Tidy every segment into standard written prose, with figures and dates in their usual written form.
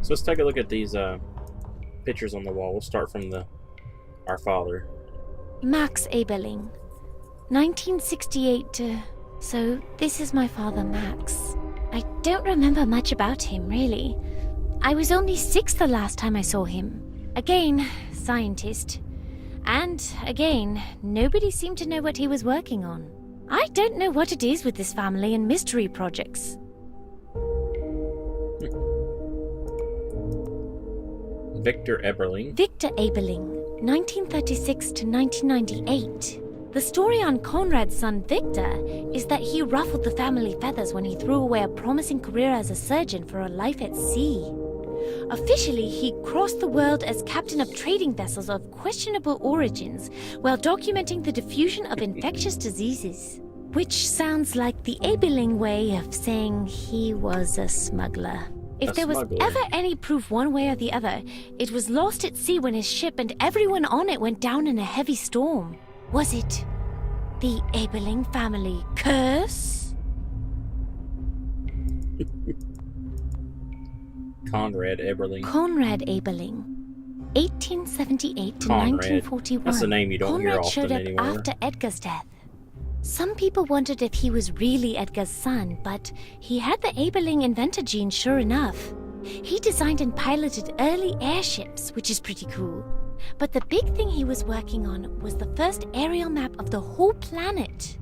So let's take a look at these pictures on the wall. We'll start from our father. Max Eberling. 1968 to... So, this is my father, Max. I don't remember much about him, really. I was only 6 the last time I saw him. Again, scientist. And, again, nobody seemed to know what he was working on. I don't know what it is with this family and mystery projects. Victor Eberling. Victor Eberling, 1936 to 1998. The story on Conrad's son Victor is that he ruffled the family feathers when he threw away a promising career as a surgeon for a life at sea. Officially, he crossed the world as captain of trading vessels of questionable origins while documenting the diffusion of infectious diseases. Which sounds like the Eberling way of saying he was a smuggler. If there was ever any proof one way or the other, it was lost at sea when his ship and everyone on it went down in a heavy storm. Was it the Eberling family curse? Conrad Eberling. Conrad Eberling. 1878 to 1941. That's a name you don't hear often showed up anymore. After Edgar's death. Some people wondered if he was really Edgar's son, but he had the Eberling inventor gene sure enough. He designed and piloted early airships, which is pretty cool. But the big thing he was working on was the first aerial map of the whole planet.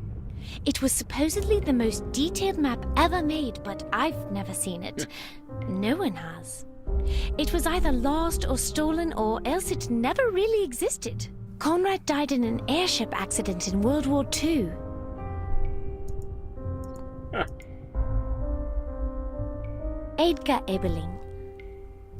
It was supposedly the most detailed map ever made, but I've never seen it. No one has. It was either lost or stolen, or else it never really existed. Conrad died in an airship accident in World War II. Edgar Eberling,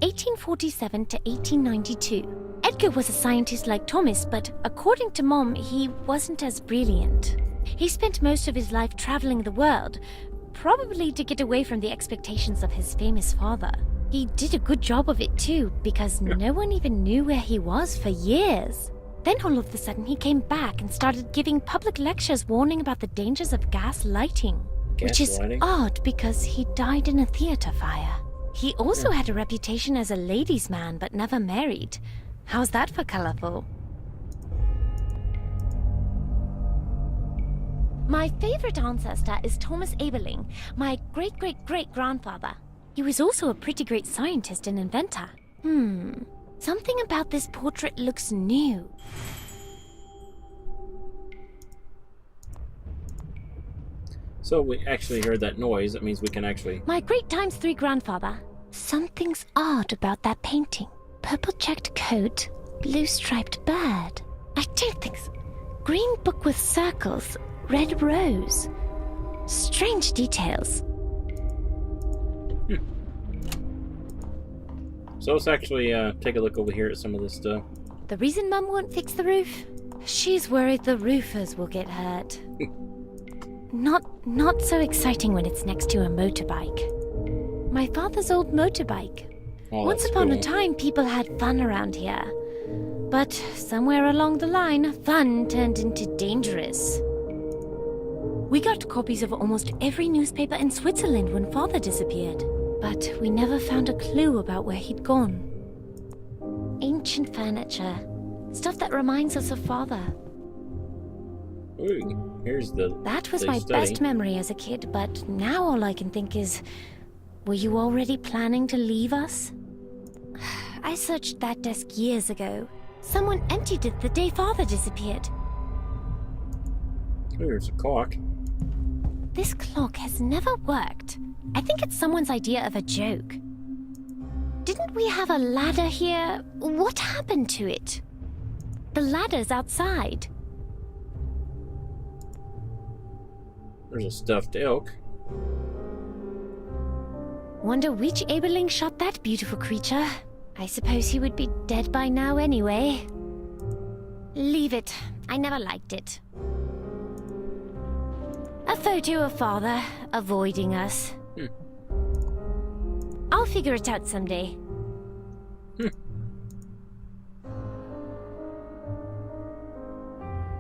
1847 to 1892. Edgar was a scientist like Thomas, but according to Mom, he wasn't as brilliant. He spent most of his life traveling the world, probably to get away from the expectations of his famous father. He did a good job of it too, because no one even knew where he was for years. Then all of a sudden he came back and started giving public lectures warning about the dangers of gas lighting. Which is odd because he died in a theater fire. He also had a reputation as a ladies' man but never married. How's that for colorful? My favorite ancestor is Thomas Eberling, my great-great-great-grandfather. He was also a pretty great scientist and inventor. Something about this portrait looks new. So we actually heard that noise. That means we can actually... My great-times-3 grandfather. Something's odd about that painting. Purple checked coat, blue striped bird. I don't think so. Green book with circles, red rose. Strange details. So let's actually take a look over here at some of this stuff. The reason Mum won't fix the roof? She's worried the roofers will get hurt. Not so exciting when it's next to a motorbike. My father's old motorbike. Once upon a time, people had fun around here. But somewhere along the line, fun turned into dangerous. We got copies of almost every newspaper in Switzerland when Father disappeared. But we never found a clue about where he'd gone. Ancient furniture. Stuff that reminds us of Father. Ooh, here's the... That was my best memory as a kid, but now all I can think is... Were you already planning to leave us? I searched that desk years ago. Someone emptied it the day Father disappeared. Ooh, there's a clock. This clock has never worked. I think it's someone's idea of a joke. Didn't we have a ladder here? What happened to it? The ladder's outside. There's a stuffed elk. Wonder which Eberling shot that beautiful creature. I suppose he would be dead by now anyway. Leave it. I never liked it. A photo of Father avoiding us. I'll figure it out someday.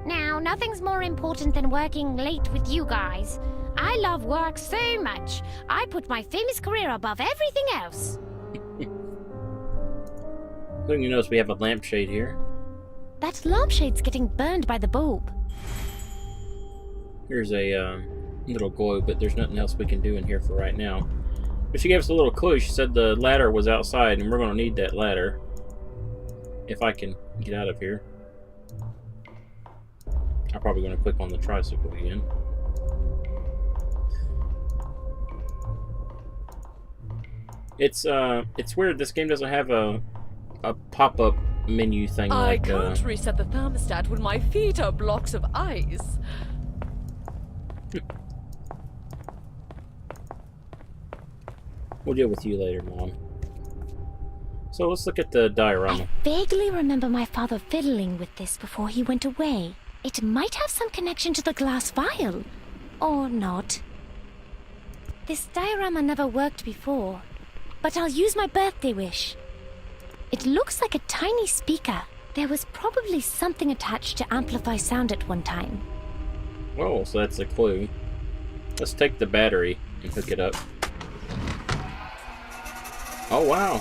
Now, nothing's more important than working late with you guys. I love work so much. I put my famous career above everything else. Then you notice we have a lampshade here. That lampshade's getting burned by the bulb. Here's a little globe, but there's nothing else we can do in here for right now. But she gave us a little clue. She said the ladder was outside, and we're going to need that ladder. If I can get out of here. I'm probably going to click on the tricycle again. It's weird. This game doesn't have a pop-up menu thing I can't reset the thermostat when my feet are blocks of ice. We'll deal with you later, Mom. So let's look at the diorama. I vaguely remember my father fiddling with this before he went away. It might have some connection to the glass vial. Or not. This diorama never worked before, but I'll use my birthday wish. It looks like a tiny speaker. There was probably something attached to amplify sound at one time. Oh, so that's a clue. Let's take the battery and hook it up. Oh, wow.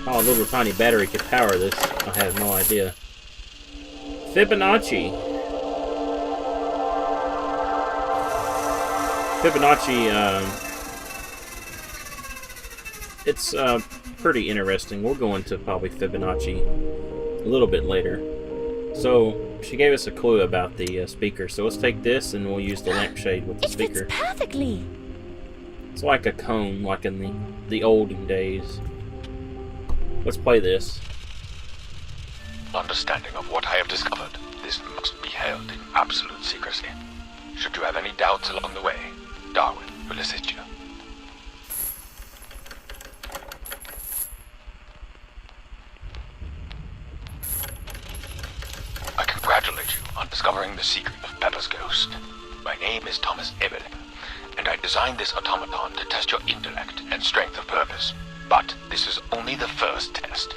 How a little tiny battery could power this, I have no idea. Fibonacci. It's pretty interesting. We'll go into probably Fibonacci a little bit later. So, she gave us a clue about the speaker. So let's take this and we'll use the lampshade with the speaker. It fits perfectly. It's like a cone, like in the olden days. Let's play this. Understanding of what I have discovered, this must be held in absolute secrecy. Should you have any doubts along the way, Darwin will assist you. I congratulate you on discovering the secret of Pepper's ghost. My name is Thomas Eberling, and I designed this automaton to test your intellect and strength of purpose. But this is only the first test.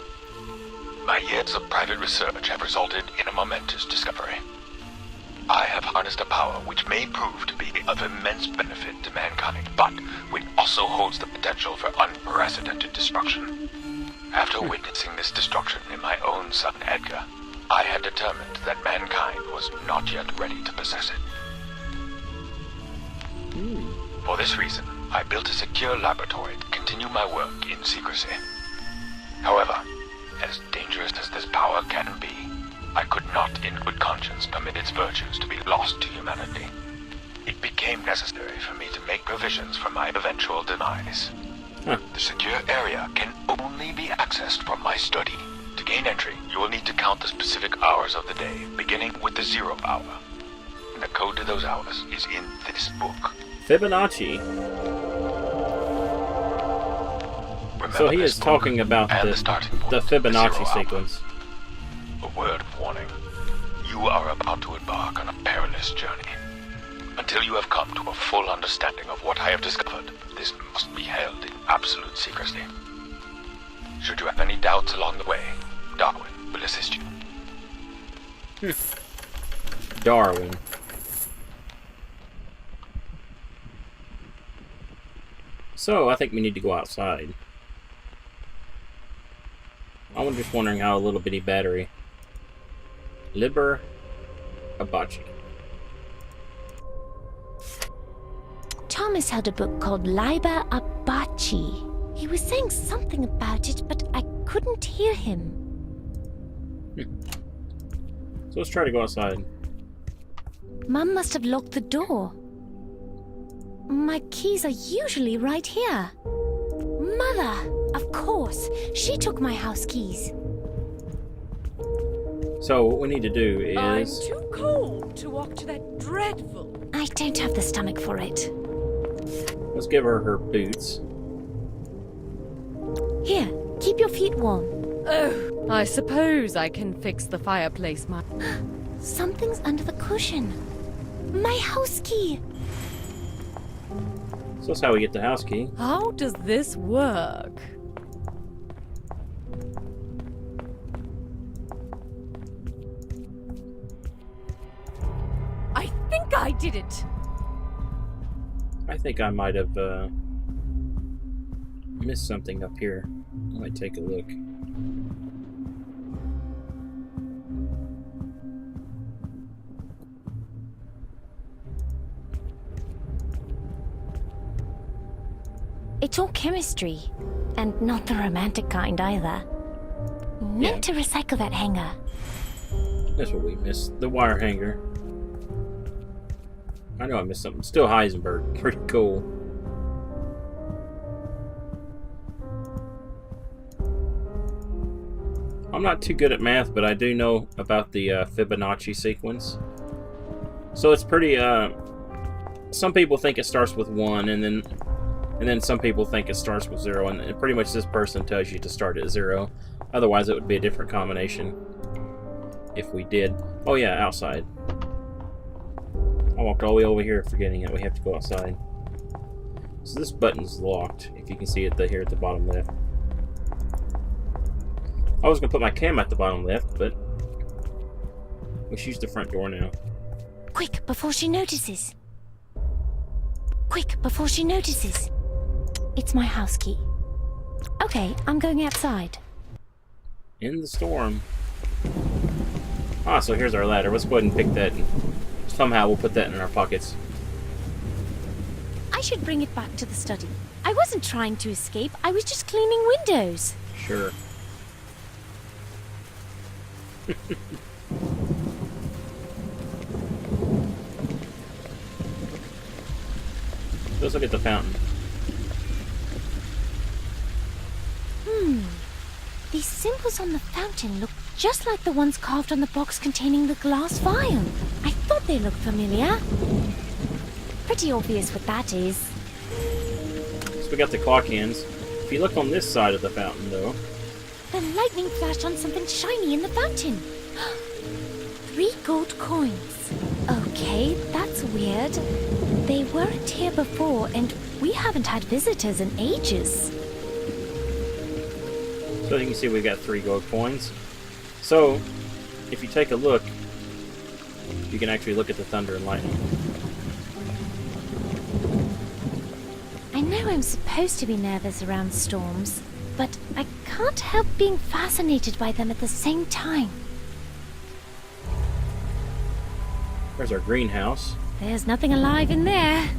My years of private research have resulted in a momentous discovery. I have harnessed a power which may prove to be of immense benefit to mankind, but which also holds the potential for unprecedented destruction. After witnessing this destruction in my own son Edgar, I had determined that mankind was not yet ready to possess it. For this reason, I built a secure laboratory to continue my work in secrecy. However, as dangerous as this power can be, I could not in good conscience permit its virtues to be lost to humanity. It became necessary for me to make provisions for my eventual demise. The secure area can only be accessed from my study. To gain entry, you will need to count the specific hours of the day, beginning with the 0 hour. The code to those hours is in this book. Fibonacci. So he is talking about the Fibonacci sequence. A word of warning. You are about to embark on a perilous journey. Until you have come to a full understanding of what I have discovered, this must be held in absolute secrecy. Should you have any doubts along the way, Darwin will assist you. Darwin. So, I think we need to go outside. I was just wondering how a little bitty battery. Liber Abachi. Thomas had a book called Liber Abachi. He was saying something about it, but I couldn't hear him. So let's try to go outside. Mum must have locked the door. My keys are usually right here. Mother! Of course, she took my house keys. So what we need to do is... I'm too cold to walk to that dreadful... I don't have the stomach for it. Let's give her her boots. Here, keep your feet warm. Oh, I suppose I can fix the fireplace, Something's under the cushion. My house key! So that's how we get the house key. How does this work? I think I did it! I think I might have missed something up here. I might take a look. It's all chemistry, and not the romantic kind either. Meant to recycle that hanger. That's what we missed. The wire hanger. I know I missed something. Still Heisenberg. Pretty cool. I'm not too good at math, but I do know about the Fibonacci sequence. So it's pretty, some people think it starts with 1, and then some people think it starts with 0, and pretty much this person tells you to start at 0. Otherwise, it would be a different combination if we did. Oh yeah, outside. I walked all the way over here forgetting that we have to go outside. So this button's locked, if you can see it here at the bottom left. I was going to put my cam at the bottom left, but let's use the front door now. Quick, before she notices. Quick, before she notices. It's my house key. Okay, I'm going outside. In the storm. Ah, so here's our ladder. Let's go ahead and pick that. And somehow we'll put that in our pockets. I should bring it back to the study. I wasn't trying to escape. I was just cleaning windows. Sure. Let's look at the fountain. These symbols on the fountain look just like the ones carved on the box containing the glass vial. I thought they looked familiar. Pretty obvious what that is. So we got the clock hands. If you look on this side of the fountain, though... The lightning flashed on something shiny in the fountain. 3 gold coins. Okay, that's weird. They weren't here before, and we haven't had visitors in ages. So you can see we've got 3 gold coins. So, if you take a look, you can actually look at the thunder and lightning. I know I'm supposed to be nervous around storms, but I can't help being fascinated by them at the same time. There's our greenhouse. There's nothing alive in there.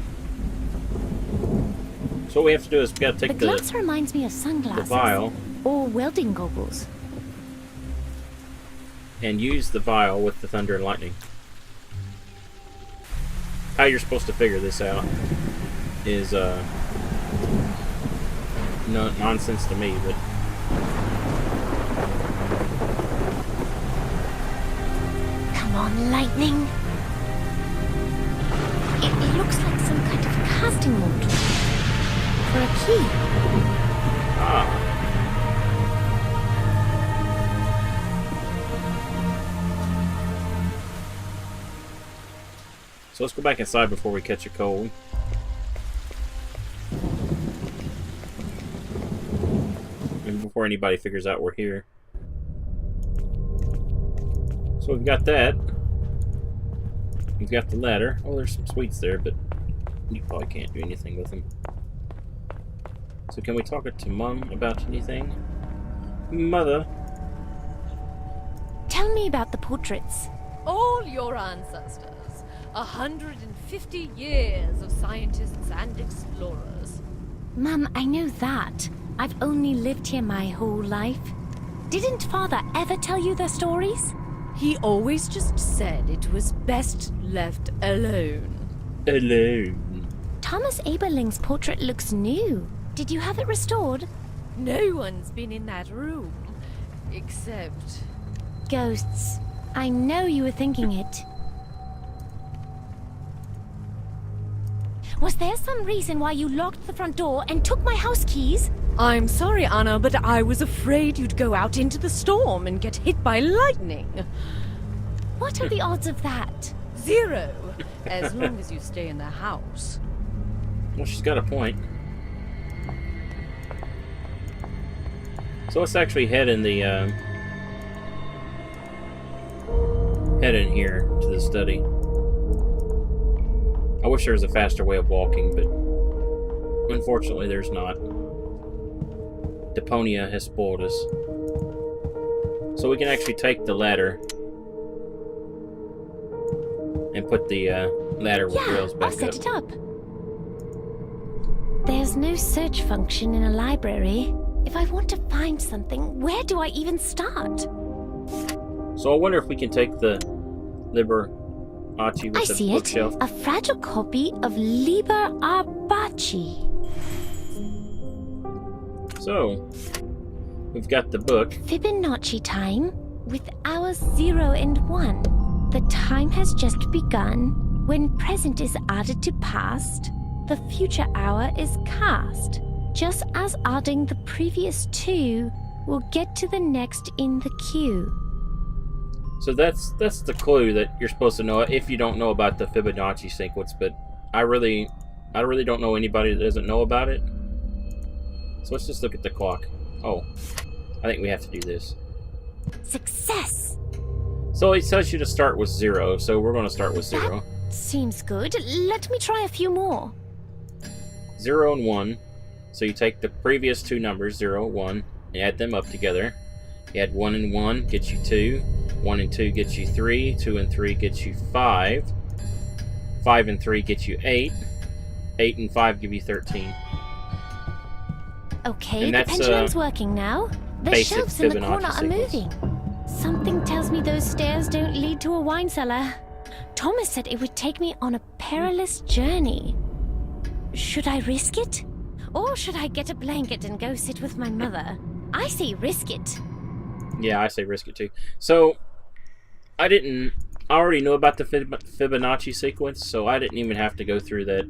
So what we have to do is we got to take The glass reminds me of the sunglasses. vial Or welding goggles. and use the vial with the thunder and lightning. How you're supposed to figure this out is nonsense to me, but Come on, lightning. It looks like some kind of casting mold. For a key. ah. So let's go back inside before we catch a cold. And before anybody figures out we're here. So we've got that. We've got the ladder. Oh, there's some sweets there, but you probably can't do anything with them. So can we talk to Mom about anything? Mother? Tell me about the portraits. All your ancestors. 150 years of scientists and explorers. Mum, I know that. I've only lived here my whole life. Didn't Father ever tell you their stories? He always just said it was best left alone. Alone. Thomas Eberling's portrait looks new. Did you have it restored? No one's been in that room. Except... Ghosts. I know you were thinking it. Was there some reason why you locked the front door and took my house keys? I'm sorry, Anna, but I was afraid you'd go out into the storm and get hit by lightning. What are the odds of that? 0, as long as you stay in the house. Well, she's got a point. So let's actually head in the head in here to the study. I wish there was a faster way of walking, but unfortunately there's not. Deponia has spoiled us. So we can actually take the ladder and put the ladder with rails back I'll set up. it up. There's no search function in a library. If I want to find something, where do I even start? So I wonder if we can take the Liberace I with the see it. bookshelf. A fragile copy of Liber Arbaci. So, we've got the book. Fibonacci time with hours 0 and 1. The time has just begun. When present is added to past, the future hour is cast. Just as adding the previous 2 will get to the next in the queue. So that's the clue that you're supposed to know if you don't know about the Fibonacci sequence, but I really don't know anybody that doesn't know about it. So let's just look at the clock. Oh, I think we have to do this. Success! So it tells you to start with 0, so we're going to start with 0. Seems good. Let me try a few more. 0 and 1. So you take the previous 2 numbers, 0, 1, and add them up together. You add 1 and 1 gets you 2. 1 and 2 gets you 3. 2 and 3 gets you 5. 5 and 3 gets you 8. 8 and 5 give you 13. Okay, And the that's, pendulum's working now. The basic shelves in the Fibonacci corner are sequence. moving. Something tells me those stairs don't lead to a wine cellar. Thomas said it would take me on a perilous journey. Should I risk it? Or should I get a blanket and go sit with my mother? I say risk it. Yeah, I say risk it too. So, I already knew about the Fibonacci sequence, so I didn't even have to go through that